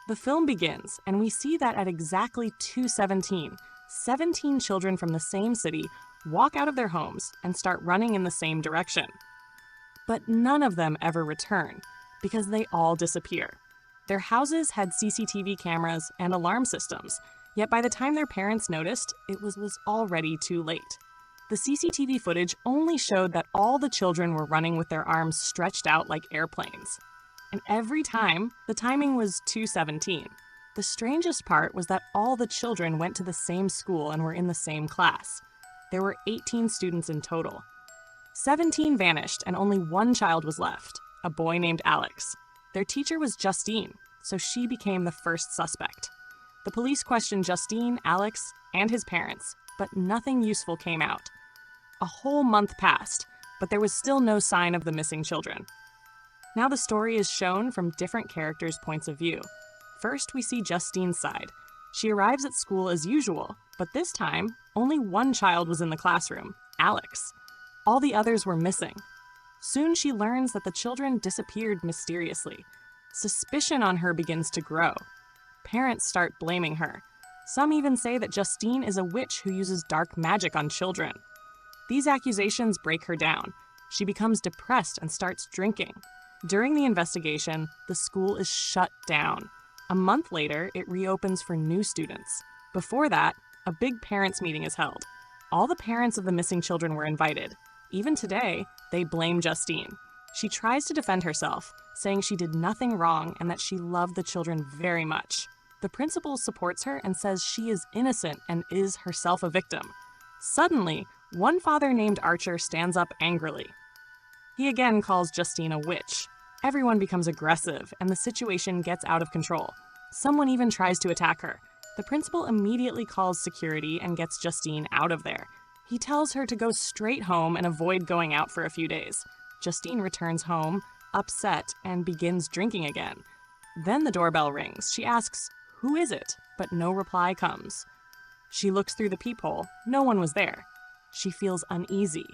The film begins, and we see that at exactly 2:17, 17 children from the same city walk out of their homes and start running in the same direction. But none of them ever return, because they all disappear. Their houses had CCTV cameras and alarm systems, yet by the time their parents noticed, it was already too late. The CCTV footage only showed that all the children were running with their arms stretched out like airplanes. And every time, the timing was 2:17. The strangest part was that all the children went to the same school and were in the same class. There were 18 students in total. 17 vanished and only one child was left, a boy named Alex. Their teacher was Justine, so she became the first suspect. The police questioned Justine, Alex, and his parents, but nothing useful came out. A whole month passed, but there was still no sign of the missing children. Now the story is shown from different characters' points of view. First, we see Justine's side. She arrives at school as usual, but this time, only one child was in the classroom, Alex. All the others were missing. Soon she learns that the children disappeared mysteriously. Suspicion on her begins to grow. Parents start blaming her. Some even say that Justine is a witch who uses dark magic on children. These accusations break her down. She becomes depressed and starts drinking. During the investigation, the school is shut down. A month later, it reopens for new students. Before that, a big parents' meeting is held. All the parents of the missing children were invited. Even today, they blame Justine. She tries to defend herself, saying she did nothing wrong and that she loved the children very much. The principal supports her and says she is innocent and is herself a victim. Suddenly, one father named Archer stands up angrily. He again calls Justine a witch. Everyone becomes aggressive, and the situation gets out of control. Someone even tries to attack her. The principal immediately calls security and gets Justine out of there. He tells her to go straight home and avoid going out for a few days. Justine returns home, upset, and begins drinking again. Then the doorbell rings. She asks, "Who is it?" But no reply comes. She looks through the peephole. No one was there. She feels uneasy.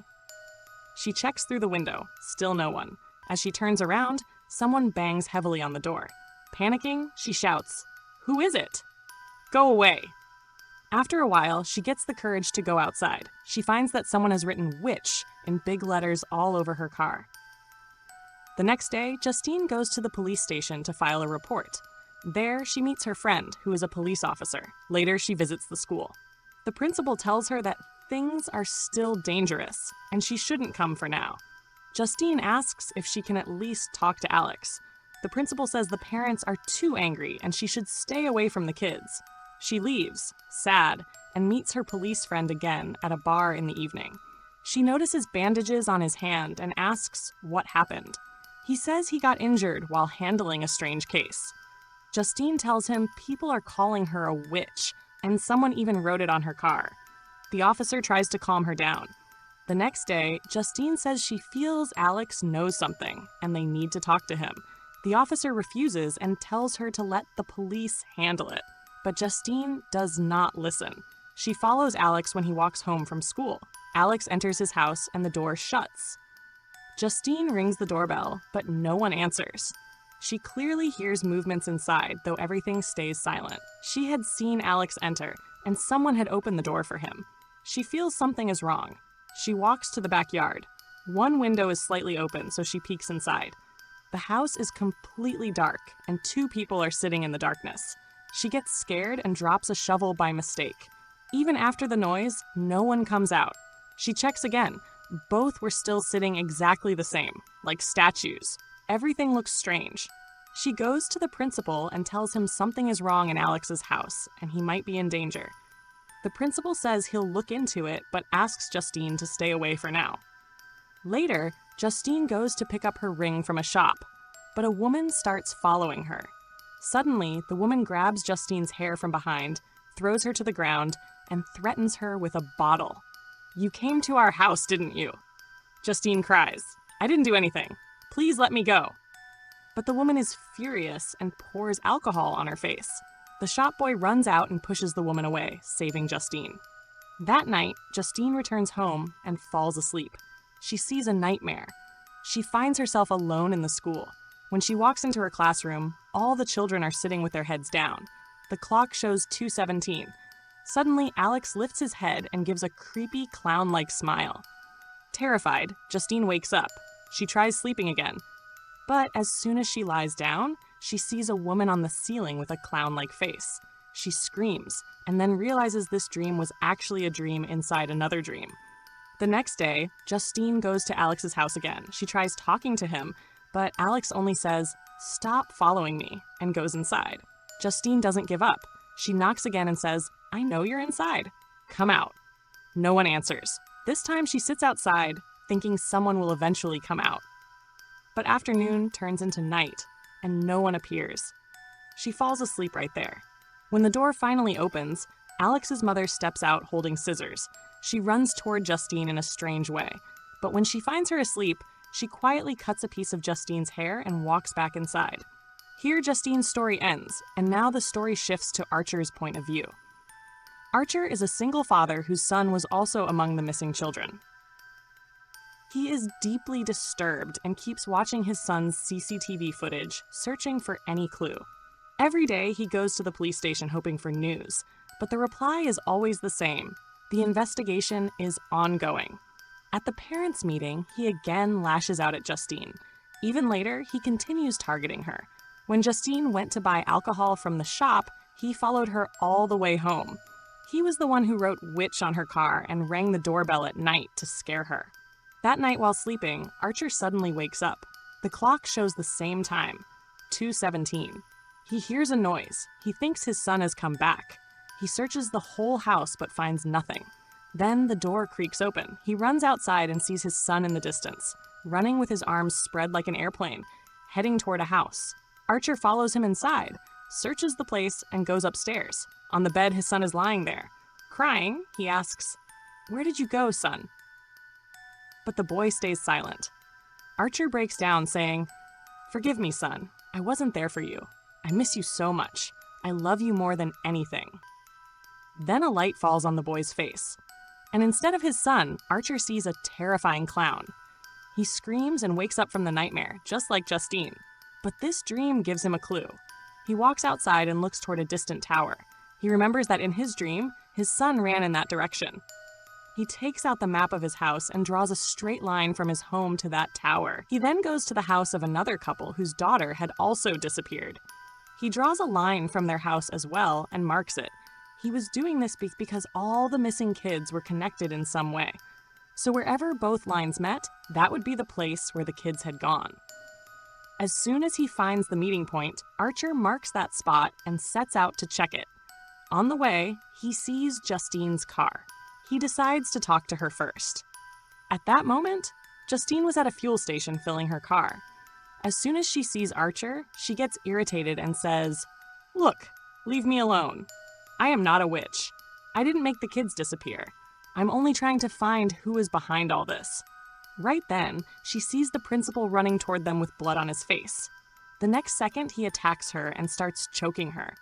She checks through the window. Still no one. As she turns around, someone bangs heavily on the door. Panicking, she shouts, "Who is it? Go away." After a while, she gets the courage to go outside. She finds that someone has written "witch" in big letters all over her car. The next day, Justine goes to the police station to file a report. There, she meets her friend, who is a police officer. Later, she visits the school. The principal tells her that things are still dangerous, and she shouldn't come for now. Justine asks if she can at least talk to Alex. The principal says the parents are too angry and she should stay away from the kids. She leaves, sad, and meets her police friend again at a bar in the evening. She notices bandages on his hand and asks what happened. He says he got injured while handling a strange case. Justine tells him people are calling her a witch, and someone even wrote it on her car. The officer tries to calm her down. The next day, Justine says she feels Alex knows something, and they need to talk to him. The officer refuses and tells her to let the police handle it. But Justine does not listen. She follows Alex when he walks home from school. Alex enters his house and the door shuts. Justine rings the doorbell, but no one answers. She clearly hears movements inside, though everything stays silent. She had seen Alex enter, and someone had opened the door for him. She feels something is wrong. She walks to the backyard. One window is slightly open, so she peeks inside. The house is completely dark, and two people are sitting in the darkness. She gets scared and drops a shovel by mistake. Even after the noise, no one comes out. She checks again. Both were still sitting exactly the same, like statues. Everything looks strange. She goes to the principal and tells him something is wrong in Alex's house, and he might be in danger. The principal says he'll look into it, but asks Justine to stay away for now. Later, Justine goes to pick up her ring from a shop, but a woman starts following her. Suddenly, the woman grabs Justine's hair from behind, throws her to the ground, and threatens her with a bottle. "You came to our house, didn't you?" Justine cries, "I didn't do anything. Please let me go." But the woman is furious and pours alcohol on her face. The shop boy runs out and pushes the woman away, saving Justine. That night, Justine returns home and falls asleep. She sees a nightmare. She finds herself alone in the school. When she walks into her classroom, all the children are sitting with their heads down. The clock shows 2:17. Suddenly, Alex lifts his head and gives a creepy clown-like smile. Terrified, Justine wakes up. She tries sleeping again. But as soon as she lies down, she sees a woman on the ceiling with a clown-like face. She screams, and then realizes this dream was actually a dream inside another dream. The next day, Justine goes to Alex's house again. She tries talking to him, but Alex only says, "Stop following me," and goes inside. Justine doesn't give up. She knocks again and says, "I know you're inside. Come out." No one answers. This time she sits outside, thinking someone will eventually come out. But afternoon turns into night, and no one appears. She falls asleep right there. When the door finally opens, Alex's mother steps out holding scissors. She runs toward Justine in a strange way, but when she finds her asleep, she quietly cuts a piece of Justine's hair and walks back inside. Here, Justine's story ends, and now the story shifts to Archer's point of view. Archer is a single father whose son was also among the missing children. He is deeply disturbed and keeps watching his son's CCTV footage, searching for any clue. Every day, he goes to the police station hoping for news, but the reply is always the same. The investigation is ongoing. At the parents' meeting, he again lashes out at Justine. Even later, he continues targeting her. When Justine went to buy alcohol from the shop, he followed her all the way home. He was the one who wrote "witch" on her car and rang the doorbell at night to scare her. That night while sleeping, Archer suddenly wakes up. The clock shows the same time, 2:17. He hears a noise. He thinks his son has come back. He searches the whole house but finds nothing. Then the door creaks open. He runs outside and sees his son in the distance, running with his arms spread like an airplane, heading toward a house. Archer follows him inside, searches the place, and goes upstairs. On the bed, his son is lying there. Crying, he asks, "Where did you go, son?" But the boy stays silent. Archer breaks down, saying, "Forgive me, son. I wasn't there for you. I miss you so much. I love you more than anything." Then a light falls on the boy's face. And instead of his son, Archer sees a terrifying clown. He screams and wakes up from the nightmare, just like Justine. But this dream gives him a clue. He walks outside and looks toward a distant tower. He remembers that in his dream, his son ran in that direction. He takes out the map of his house and draws a straight line from his home to that tower. He then goes to the house of another couple whose daughter had also disappeared. He draws a line from their house as well and marks it. He was doing this because all the missing kids were connected in some way. So wherever both lines met, that would be the place where the kids had gone. As soon as he finds the meeting point, Archer marks that spot and sets out to check it. On the way, he sees Justine's car. He decides to talk to her first. At that moment, Justine was at a fuel station filling her car. As soon as she sees Archer, she gets irritated and says, "Look, leave me alone. I am not a witch. I didn't make the kids disappear. I'm only trying to find who is behind all this." Right then, she sees the principal running toward them with blood on his face. The next second, he attacks her and starts choking her.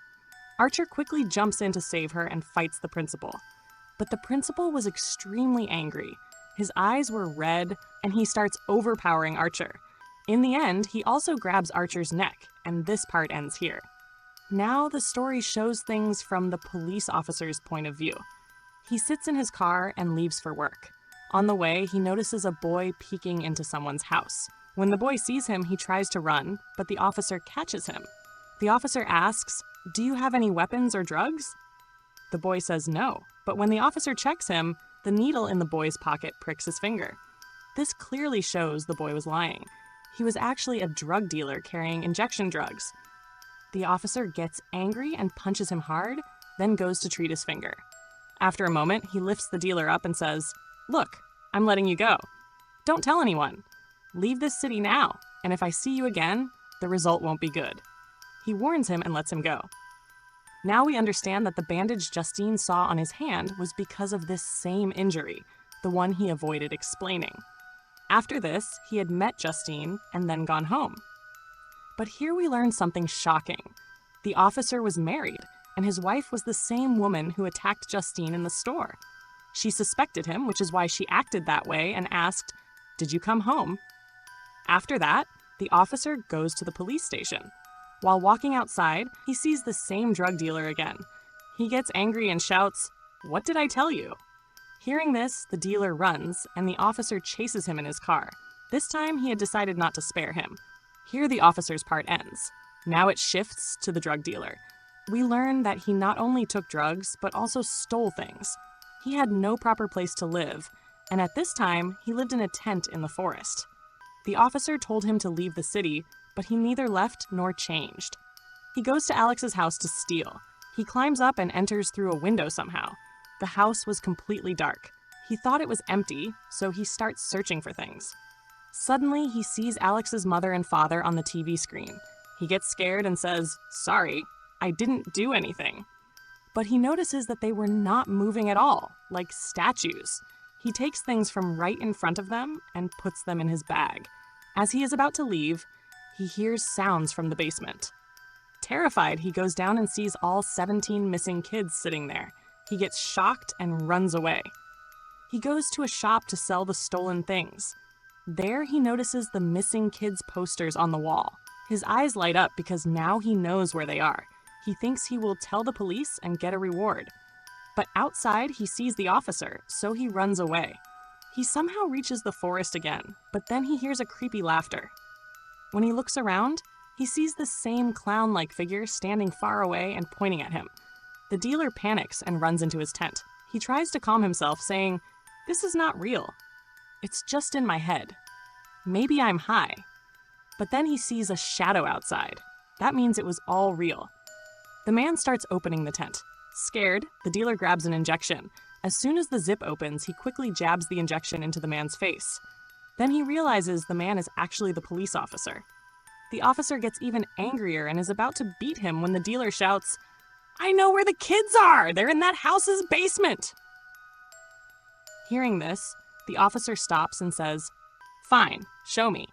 Archer quickly jumps in to save her and fights the principal. But the principal was extremely angry. His eyes were red, and he starts overpowering Archer. In the end, he also grabs Archer's neck, and this part ends here. Now the story shows things from the police officer's point of view. He sits in his car and leaves for work. On the way, he notices a boy peeking into someone's house. When the boy sees him, he tries to run, but the officer catches him. The officer asks, "Do you have any weapons or drugs?" The boy says no, but when the officer checks him, the needle in the boy's pocket pricks his finger. This clearly shows the boy was lying. He was actually a drug dealer carrying injection drugs. The officer gets angry and punches him hard, then goes to treat his finger. After a moment, he lifts the dealer up and says, "Look, I'm letting you go. Don't tell anyone. Leave this city now, and if I see you again, the result won't be good." He warns him and lets him go. Now we understand that the bandage Justine saw on his hand was because of this same injury, the one he avoided explaining. After this, he had met Justine and then gone home. But here we learn something shocking. The officer was married, and his wife was the same woman who attacked Justine in the store. She suspected him, which is why she acted that way and asked, "Did you come home?" After that, the officer goes to the police station. While walking outside, he sees the same drug dealer again. He gets angry and shouts, "What did I tell you?" Hearing this, the dealer runs, and the officer chases him in his car. This time, he had decided not to spare him. Here the officer's part ends. Now it shifts to the drug dealer. We learn that he not only took drugs, but also stole things. He had no proper place to live, and at this time, he lived in a tent in the forest. The officer told him to leave the city, but he neither left nor changed. He goes to Alex's house to steal. He climbs up and enters through a window somehow. The house was completely dark. He thought it was empty, so he starts searching for things. Suddenly, he sees Alex's mother and father on the TV screen. He gets scared and says, "Sorry, I didn't do anything." But he notices that they were not moving at all, like statues. He takes things from right in front of them and puts them in his bag. As he is about to leave, he hears sounds from the basement. Terrified, he goes down and sees all 17 missing kids sitting there. He gets shocked and runs away. He goes to a shop to sell the stolen things. There, he notices the missing kids' posters on the wall. His eyes light up because now he knows where they are. He thinks he will tell the police and get a reward. But outside, he sees the officer, so he runs away. He somehow reaches the forest again, but then he hears a creepy laughter. When he looks around, he sees the same clown-like figure standing far away and pointing at him. The dealer panics and runs into his tent. He tries to calm himself, saying, "This is not real. It's just in my head. Maybe I'm high." But then he sees a shadow outside. That means it was all real. The man starts opening the tent. Scared, the dealer grabs an injection. As soon as the zip opens, he quickly jabs the injection into the man's face. Then he realizes the man is actually the police officer. The officer gets even angrier and is about to beat him when the dealer shouts, "I know where the kids are! They're in that house's basement!" Hearing this, the officer stops and says, "Fine, show me."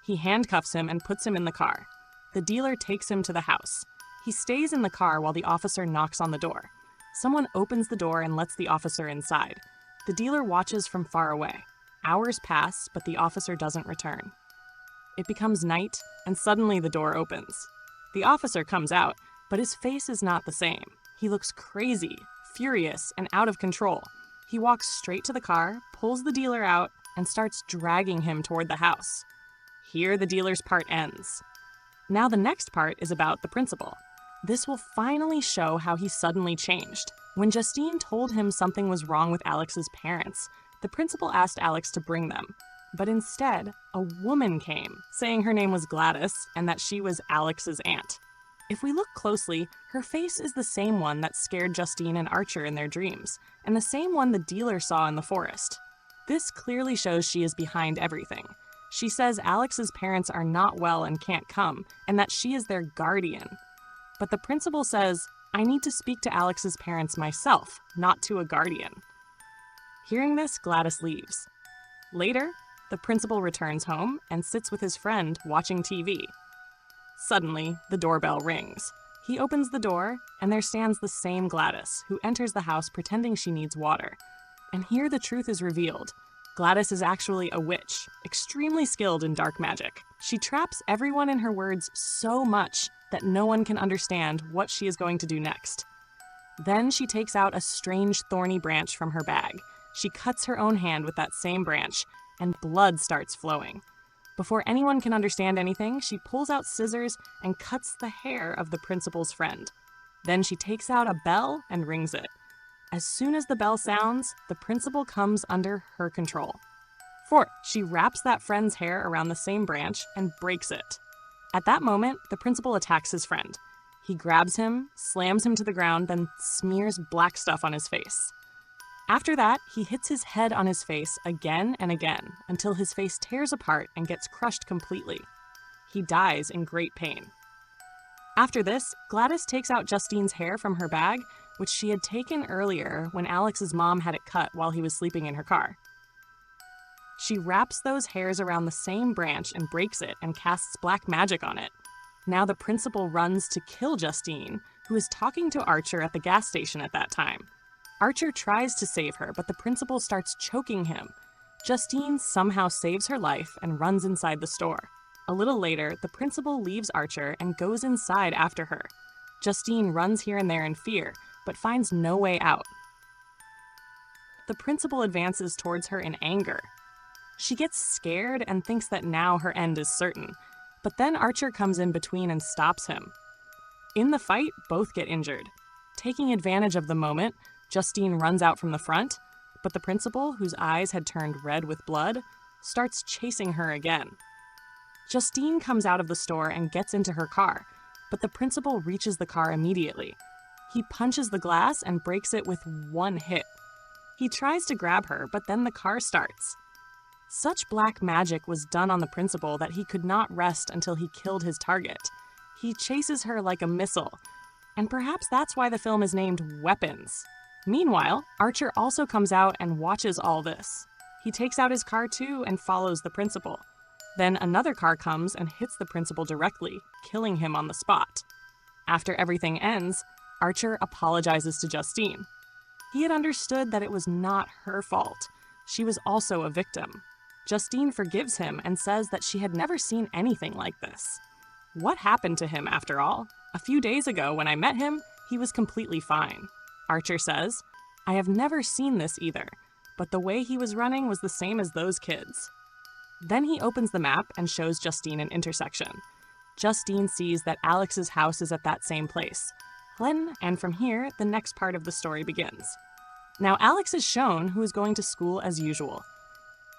He handcuffs him and puts him in the car. The dealer takes him to the house. He stays in the car while the officer knocks on the door. Someone opens the door and lets the officer inside. The dealer watches from far away. Hours pass, but the officer doesn't return. It becomes night, and suddenly the door opens. The officer comes out, but his face is not the same. He looks crazy, furious, and out of control. He walks straight to the car, pulls the dealer out, and starts dragging him toward the house. Here the dealer's part ends. Now the next part is about the principal. This will finally show how he suddenly changed. When Justine told him something was wrong with Alex's parents, the principal asked Alex to bring them. But instead, a woman came, saying her name was Gladys and that she was Alex's aunt. If we look closely, her face is the same one that scared Justine and Archer in their dreams, and the same one the dealer saw in the forest. This clearly shows she is behind everything. She says Alex's parents are not well and can't come, and that she is their guardian. But the principal says, "I need to speak to Alex's parents myself, not to a guardian." Hearing this, Gladys leaves. Later, the principal returns home and sits with his friend watching TV. Suddenly, the doorbell rings. He opens the door, and there stands the same Gladys, who enters the house pretending she needs water. And here the truth is revealed. Gladys is actually a witch, extremely skilled in dark magic. She traps everyone in her words so much that no one can understand what she is going to do next. Then she takes out a strange thorny branch from her bag. She cuts her own hand with that same branch, and blood starts flowing. Before anyone can understand anything, she pulls out scissors and cuts the hair of the principal's friend. Then she takes out a bell and rings it. As soon as the bell sounds, the principal comes under her control. She wraps that friend's hair around the same branch and breaks it. At that moment, the principal attacks his friend. He grabs him, slams him to the ground, then smears black stuff on his face. After that, he hits his head on his face again and again until his face tears apart and gets crushed completely. He dies in great pain. After this, Gladys takes out Justine's hair from her bag, which she had taken earlier when Alex's mom had it cut while he was sleeping in her car. She wraps those hairs around the same branch and breaks it and casts black magic on it. Now the principal runs to kill Justine, who is talking to Archer at the gas station at that time. Archer tries to save her, but the principal starts choking him. Justine somehow saves her life and runs inside the store. A little later, the principal leaves Archer and goes inside after her. Justine runs here and there in fear, but finds no way out. The principal advances towards her in anger. She gets scared and thinks that now her end is certain, but then Archer comes in between and stops him. In the fight, both get injured. Taking advantage of the moment, Justine runs out from the front, but the principal, whose eyes had turned red with blood, starts chasing her again. Justine comes out of the store and gets into her car, but the principal reaches the car immediately. He punches the glass and breaks it with one hit. He tries to grab her, but then the car starts. Such black magic was done on the principal that he could not rest until he killed his target. He chases her like a missile, and perhaps that's why the film is named Weapons. Meanwhile, Archer also comes out and watches all this. He takes out his car too and follows the principal. Then another car comes and hits the principal directly, killing him on the spot. After everything ends, Archer apologizes to Justine. He had understood that it was not her fault. She was also a victim. Justine forgives him and says that she had never seen anything like this. What happened to him, after all? A few days ago, when I met him, he was completely fine. Archer says, I have never seen this either, but the way he was running was the same as those kids. Then he opens the map and shows Justine an intersection. Justine sees that Alex's house is at that same place. And from here, the next part of the story begins. Now Alex is shown who is going to school as usual.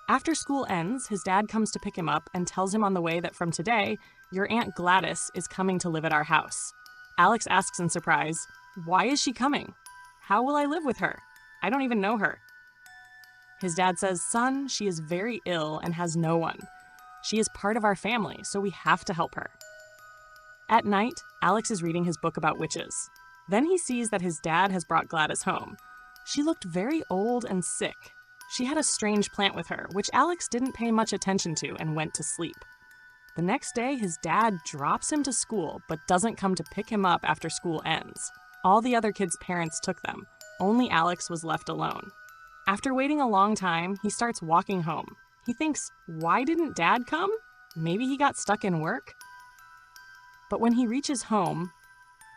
After school ends, his dad comes to pick him up and tells him on the way that from today, your Aunt Gladys is coming to live at our house. Alex asks in surprise, why is she coming? How will I live with her? I don't even know her. His dad says, son, she is very ill and has no one. She is part of our family, so we have to help her. At night, Alex is reading his book about witches. Then he sees that his dad has brought Gladys home. She looked very old and sick. She had a strange plant with her, which Alex didn't pay much attention to and went to sleep. The next day, his dad drops him to school, but doesn't come to pick him up after school ends. All the other kids' parents took them. Only Alex was left alone. After waiting a long time, he starts walking home. He thinks, why didn't Dad come? Maybe he got stuck in work? But when he reaches home,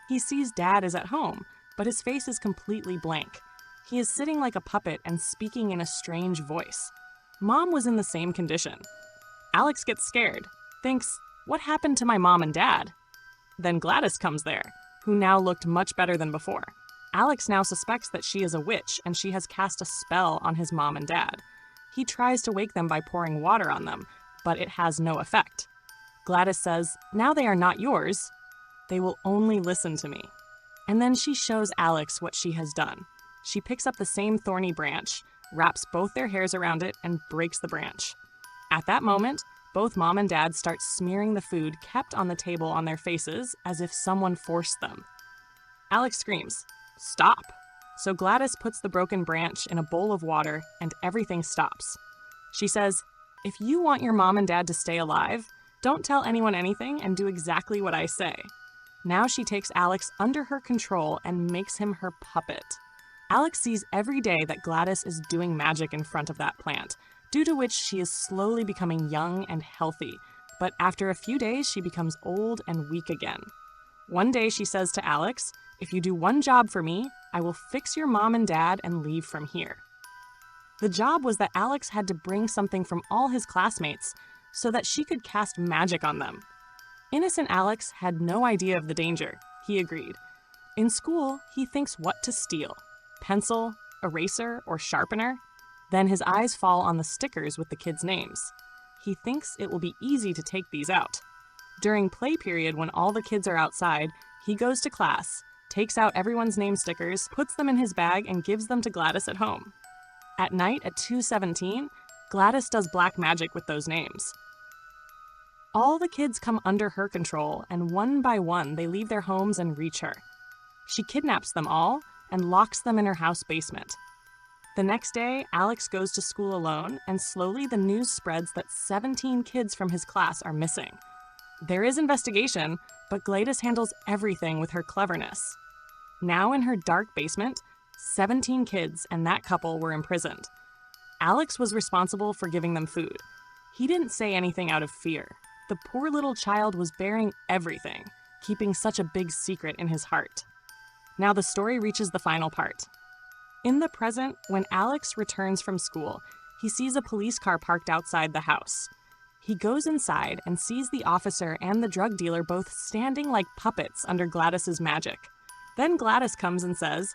he sees Dad is at home, but his face is completely blank. He is sitting like a puppet and speaking in a strange voice. Mom was in the same condition. Alex gets scared, thinks, what happened to my mom and dad? Then Gladys comes there, who now looked much better than before. Alex now suspects that she is a witch and she has cast a spell on his mom and dad. He tries to wake them by pouring water on them, but it has no effect. Gladys says, now they are not yours. They will only listen to me. And then she shows Alex what she has done. She picks up the same thorny branch, wraps both their hairs around it, and breaks the branch. At that moment, both mom and dad start smearing the food kept on the table on their faces as if someone forced them. Alex screams, stop! So Gladys puts the broken branch in a bowl of water and everything stops. She says, if you want your mom and dad to stay alive, don't tell anyone anything and do exactly what I say. Now she takes Alex under her control and makes him her puppet. Alex sees every day that Gladys is doing magic in front of that plant, due to which she is slowly becoming young and healthy, but after a few days she becomes old and weak again. One day she says to Alex, if you do one job for me, I will fix your mom and dad and leave from here. The job was that Alex had to bring something from all his classmates so that she could cast magic on them. Innocent Alex had no idea of the danger. He agreed. In school, he thinks what to steal: pencil, eraser, or sharpener. Then his eyes fall on the stickers with the kids' names. He thinks it will be easy to take these out. During play period, when all the kids are outside, he goes to class, takes out everyone's name stickers, puts them in his bag, and gives them to Gladys at home. At night at 2:17, Gladys does black magic with those names. All the kids come under her control, and one by one they leave their homes and reach her. She kidnaps them all and locks them in her house basement. The next day, Alex goes to school alone, and slowly the news spreads that 17 kids from his class are missing. There is investigation, but Gladys handles everything with her cleverness. Now in her dark basement, 17 kids and that couple were imprisoned. Alex was responsible for giving them food. He didn't say anything out of fear. The poor little child was bearing everything, keeping such a big secret in his heart. Now the story reaches the final part. In the present, when Alex returns from school, he sees a police car parked outside the house. He goes inside and sees the officer and the drug dealer both standing like puppets under Gladys's magic. Then Gladys comes and says,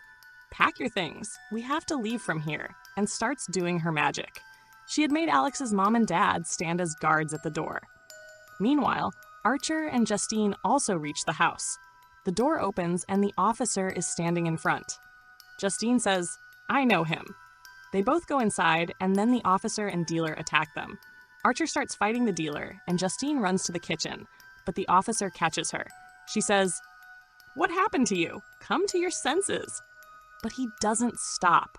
"Pack your things, we have to leave from here," and starts doing her magic. She had made Alex's mom and dad stand as guards at the door. Meanwhile, Archer and Justine also reach the house. The door opens and the officer is standing in front. Justine says, "I know him." They both go inside, and then the officer and dealer attack them. Archer starts fighting the dealer, and Justine runs to the kitchen, but the officer catches her. She says, "What happened to you? Come to your senses." But he doesn't stop.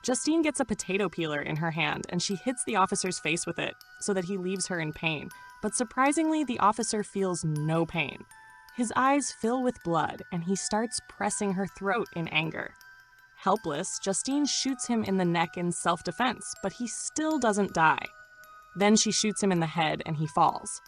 Justine gets a potato peeler in her hand, and she hits the officer's face with it so that he leaves her in pain. But surprisingly, the officer feels no pain. His eyes fill with blood, and he starts pressing her throat in anger. Helpless, Justine shoots him in the neck in self-defense, but he still doesn't die. Then she shoots him in the head, and he falls.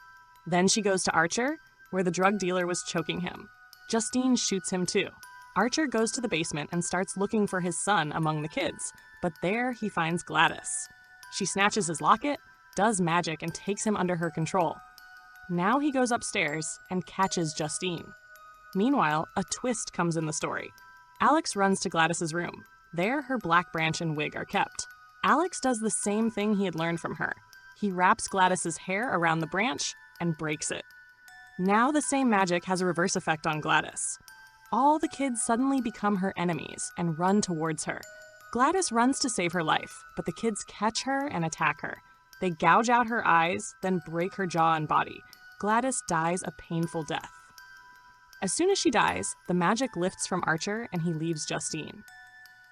Then she goes to Archer, where the drug dealer was choking him. Justine shoots him too. Archer goes to the basement and starts looking for his son among the kids, but there he finds Gladys. She snatches his locket, does magic, and takes him under her control. Now he goes upstairs and catches Justine. Meanwhile, a twist comes in the story. Alex runs to Gladys's room. There, her black branch and wig are kept. Alex does the same thing he had learned from her. He wraps Gladys's hair around the branch and breaks it. Now the same magic has a reverse effect on Gladys. All the kids suddenly become her enemies and run towards her. Gladys runs to save her life, but the kids catch her and attack her. They gouge out her eyes, then break her jaw and body. Gladys dies a painful death. As soon as she dies, the magic lifts from Archer and he leaves Justine.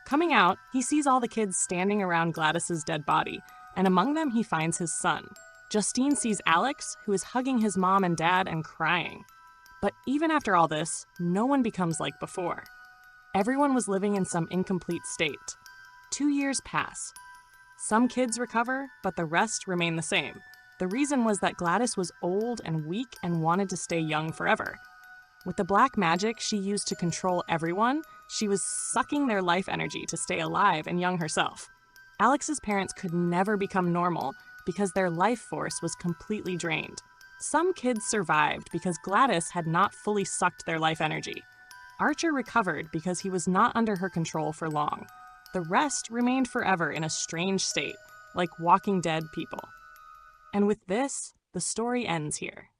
Coming out, he sees all the kids standing around Gladys's dead body, and among them he finds his son. Justine sees Alex, who is hugging his mom and dad and crying. But even after all this, no one becomes like before. Everyone was living in some incomplete state. 2 years pass. Some kids recover, but the rest remain the same. The reason was that Gladys was old and weak and wanted to stay young forever. With the black magic she used to control everyone, she was sucking their life energy to stay alive and young herself. Alex's parents could never become normal because their life force was completely drained. Some kids survived because Gladys had not fully sucked their life energy. Archer recovered because he was not under her control for long. The rest remained forever in a strange state, like Walking Dead people. And with this, the story ends here.